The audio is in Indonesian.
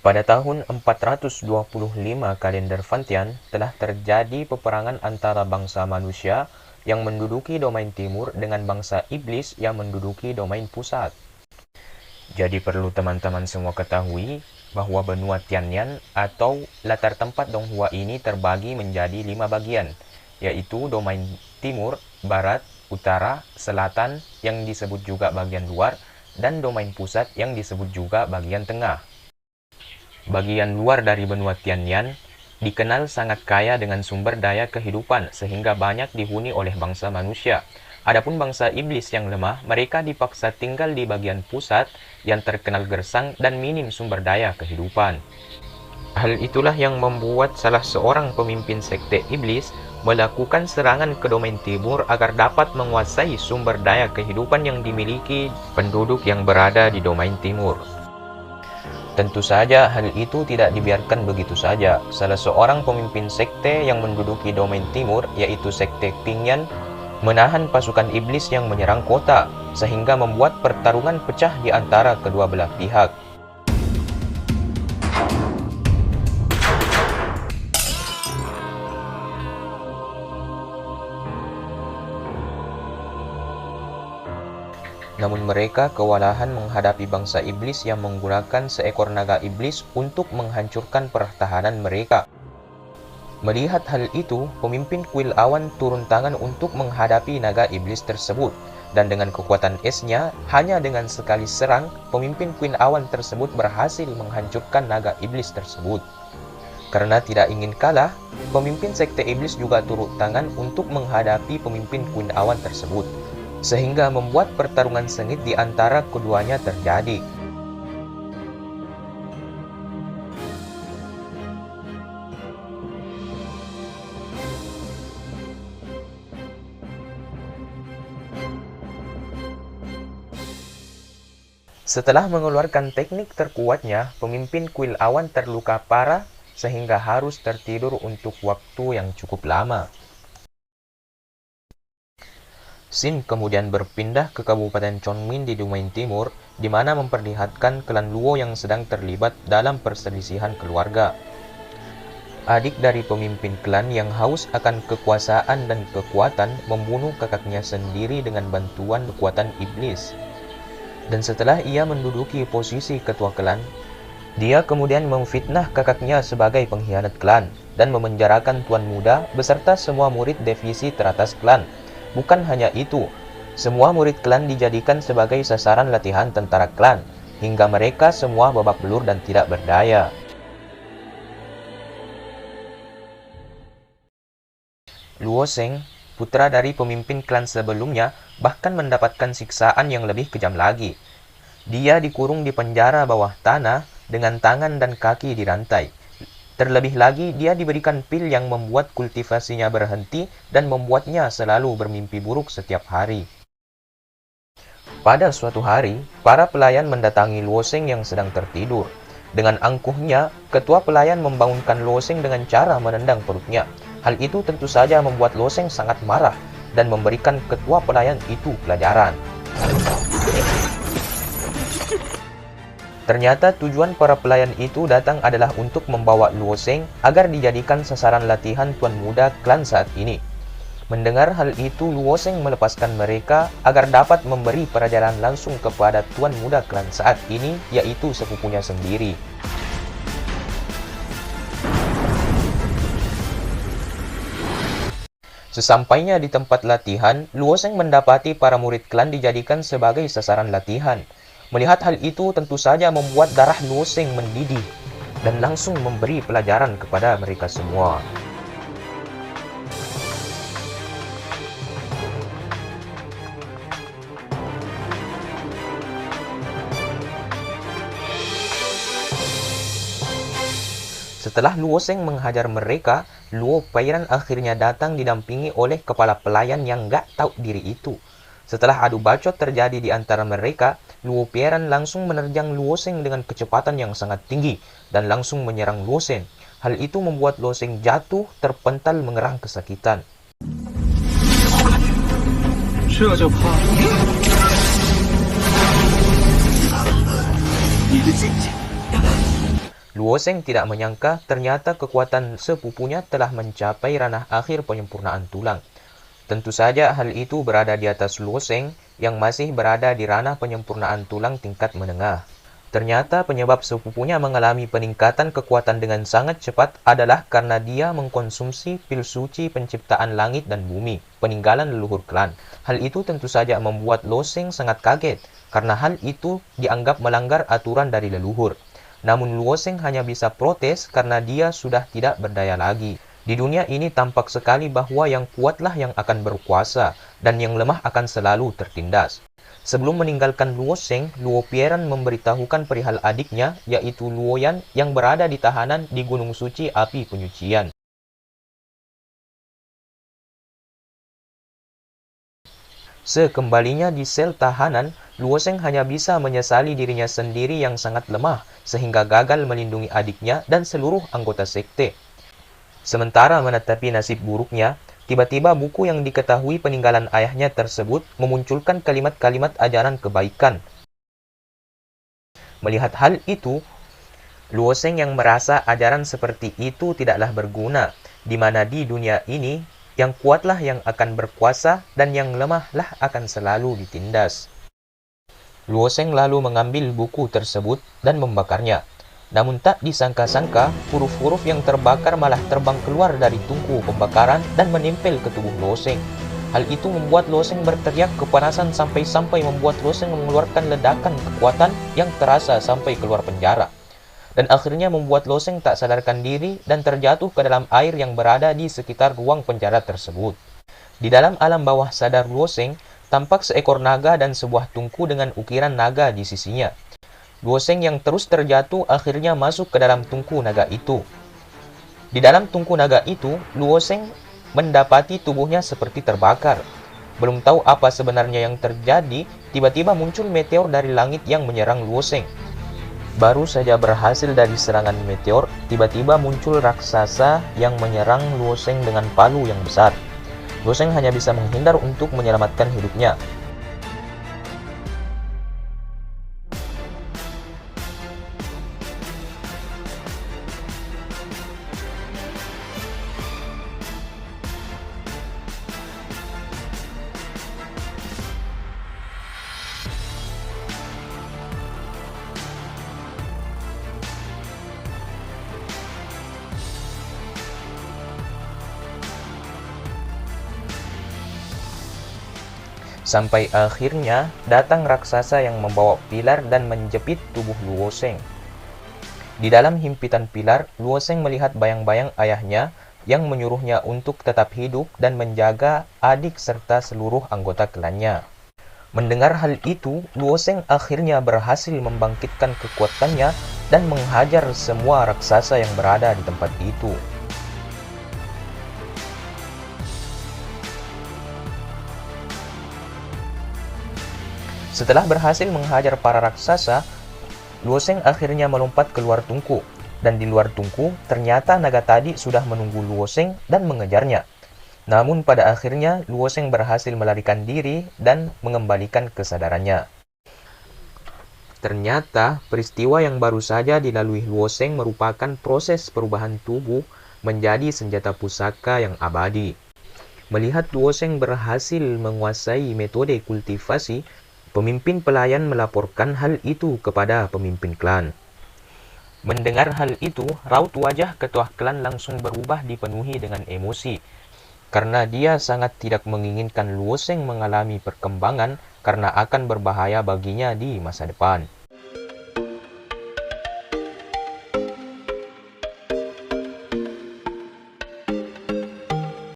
Pada tahun 425 kalender Vantian telah terjadi peperangan antara bangsa manusia yang menduduki domain timur dengan bangsa iblis yang menduduki domain pusat. Jadi perlu teman-teman semua ketahui bahwa benua Tianyan atau latar tempat Donghua ini terbagi menjadi 5 bagian, yaitu domain timur, barat, utara, selatan yang disebut juga bagian luar, dan domain pusat yang disebut juga bagian tengah. Bagian luar dari benua Tianyan dikenal sangat kaya dengan sumber daya kehidupan sehingga banyak dihuni oleh bangsa manusia. Adapun bangsa iblis yang lemah, mereka dipaksa tinggal di bagian pusat yang terkenal gersang dan minim sumber daya kehidupan. Hal itulah yang membuat salah seorang pemimpin sekte iblis melakukan serangan ke domain timur agar dapat menguasai sumber daya kehidupan yang dimiliki penduduk yang berada di domain timur. Tentu saja hal itu tidak dibiarkan begitu saja. Salah seorang pemimpin sekte yang menduduki domain timur, yaitu sekte Qingyan, menahan pasukan iblis yang menyerang kota, sehingga membuat pertarungan pecah di antara kedua belah pihak. Namun mereka kewalahan menghadapi bangsa iblis yang menggunakan seekor naga iblis untuk menghancurkan pertahanan mereka. Melihat hal itu, pemimpin kuil awan turun tangan untuk menghadapi naga iblis tersebut. Dan dengan kekuatan esnya, hanya dengan sekali serang, pemimpin kuil awan tersebut berhasil menghancurkan naga iblis tersebut. Karena tidak ingin kalah, pemimpin sekte iblis juga turun tangan untuk menghadapi pemimpin kuil awan tersebut, sehingga membuat pertarungan sengit di antara keduanya terjadi. Setelah mengeluarkan teknik terkuatnya, pemimpin kuil awan terluka parah sehingga harus tertidur untuk waktu yang cukup lama. Xin kemudian berpindah ke Kabupaten Chongmin di domain timur, di mana memperlihatkan klan Luo yang sedang terlibat dalam perselisihan keluarga. Adik dari pemimpin klan yang haus akan kekuasaan dan kekuatan membunuh kakaknya sendiri dengan bantuan kekuatan iblis. Dan setelah ia menduduki posisi ketua klan, dia kemudian memfitnah kakaknya sebagai pengkhianat klan dan memenjarakan Tuan Muda beserta semua murid divisi teratas klan. Bukan hanya itu, semua murid klan dijadikan sebagai sasaran latihan tentara klan, hingga mereka semua babak belur dan tidak berdaya. Luo Sheng, putra dari pemimpin klan sebelumnya, bahkan mendapatkan siksaan yang lebih kejam lagi. Dia dikurung di penjara bawah tanah dengan tangan dan kaki dirantai. Terlebih lagi, dia diberikan pil yang membuat kultivasinya berhenti dan membuatnya selalu bermimpi buruk setiap hari. Pada suatu hari, para pelayan mendatangi Luo Sheng yang sedang tertidur. Dengan angkuhnya, ketua pelayan membangunkan Luo Sheng dengan cara menendang perutnya. Hal itu tentu saja membuat Luo Sheng sangat marah dan memberikan ketua pelayan itu pelajaran. Ternyata tujuan para pelayan itu datang adalah untuk membawa Luo Sheng agar dijadikan sasaran latihan Tuan Muda klan saat ini. Mendengar hal itu, Luo Sheng melepaskan mereka agar dapat memberi pelajaran langsung kepada Tuan Muda klan saat ini, yaitu sepupunya sendiri. Sesampainya di tempat latihan, Luo Sheng mendapati para murid klan dijadikan sebagai sasaran latihan. Melihat hal itu tentu saja membuat darah Luo Sheng mendidih dan langsung memberi pelajaran kepada mereka semua. Setelah Luo Sheng menghajar mereka, Luo Pairan akhirnya datang didampingi oleh kepala pelayan yang gak tahu diri itu. Setelah adu bacot terjadi di antara mereka, Luo Pairan langsung menerjang Luo Sheng dengan kecepatan yang sangat tinggi dan langsung menyerang Luo Sheng. Hal itu membuat Luo Sheng jatuh terpental mengerang kesakitan. Luo Sheng tidak menyangka ternyata kekuatan sepupunya telah mencapai ranah akhir penyempurnaan tulang. Tentu saja hal itu berada di atas Luo Sheng yang masih berada di ranah penyempurnaan tulang tingkat menengah. Ternyata penyebab sepupunya mengalami peningkatan kekuatan dengan sangat cepat adalah karena dia mengkonsumsi pil suci penciptaan langit dan bumi, peninggalan leluhur klan. Hal itu tentu saja membuat Luo Sheng sangat kaget, karena hal itu dianggap melanggar aturan dari leluhur. Namun Luo Sheng hanya bisa protes karena dia sudah tidak berdaya lagi. Di dunia ini tampak sekali bahwa yang kuatlah yang akan berkuasa, dan yang lemah akan selalu tertindas. Sebelum meninggalkan Luo Sheng, Luo Pieran memberitahukan perihal adiknya, yaitu Luo Yan, yang berada di tahanan di Gunung Suci Api Penyucian. Sekembalinya di sel tahanan, Luo Sheng hanya bisa menyesali dirinya sendiri yang sangat lemah, sehingga gagal melindungi adiknya dan seluruh anggota sekte. Sementara menetapi nasib buruknya, tiba-tiba buku yang diketahui peninggalan ayahnya tersebut memunculkan kalimat-kalimat ajaran kebaikan. Melihat hal itu, Luo Sheng yang merasa ajaran seperti itu tidaklah berguna, di mana di dunia ini, yang kuatlah yang akan berkuasa dan yang lemahlah akan selalu ditindas. Luo Sheng lalu mengambil buku tersebut dan membakarnya. Namun tak disangka-sangka, huruf-huruf yang terbakar malah terbang keluar dari tungku pembakaran dan menempel ke tubuh Luo Sheng. Hal itu membuat Luo Sheng berteriak kepanasan sampai membuat Luo Sheng mengeluarkan ledakan kekuatan yang terasa sampai keluar penjara. Dan akhirnya membuat Luo Sheng tak sadarkan diri dan terjatuh ke dalam air yang berada di sekitar ruang penjara tersebut. Di dalam alam bawah sadar Luo Sheng, tampak seekor naga dan sebuah tungku dengan ukiran naga di sisinya. Luo Sheng yang terus terjatuh akhirnya masuk ke dalam tungku naga itu. Di dalam tungku naga itu, Luo Sheng mendapati tubuhnya seperti terbakar. Belum tahu apa sebenarnya yang terjadi, tiba-tiba muncul meteor dari langit yang menyerang Luo Sheng. Baru saja berhasil dari serangan meteor, tiba-tiba muncul raksasa yang menyerang Luo Sheng dengan palu yang besar. Luo Sheng hanya bisa menghindar untuk menyelamatkan hidupnya. Sampai akhirnya datang raksasa yang membawa pilar dan menjepit tubuh Luo Sheng. Di dalam himpitan pilar, Luo Sheng melihat bayang-bayang ayahnya yang menyuruhnya untuk tetap hidup dan menjaga adik serta seluruh anggota klannya. Mendengar hal itu, Luo Sheng akhirnya berhasil membangkitkan kekuatannya dan menghajar semua raksasa yang berada di tempat itu. Setelah berhasil menghajar para raksasa, Luo Sheng akhirnya melompat keluar tungku, dan di luar tungku ternyata naga tadi sudah menunggu Luo Sheng dan mengejarnya. Namun pada akhirnya Luo Sheng berhasil melarikan diri dan mengembalikan kesadarannya. Ternyata peristiwa yang baru saja dilalui Luo Sheng merupakan proses perubahan tubuh menjadi senjata pusaka yang abadi. Melihat Luo Sheng berhasil menguasai metode kultivasi, pemimpin pelayan melaporkan hal itu kepada pemimpin klan. Mendengar hal itu, raut wajah ketua klan langsung berubah dipenuhi dengan emosi, karena dia sangat tidak menginginkan Luo Sheng mengalami perkembangan karena akan berbahaya baginya di masa depan.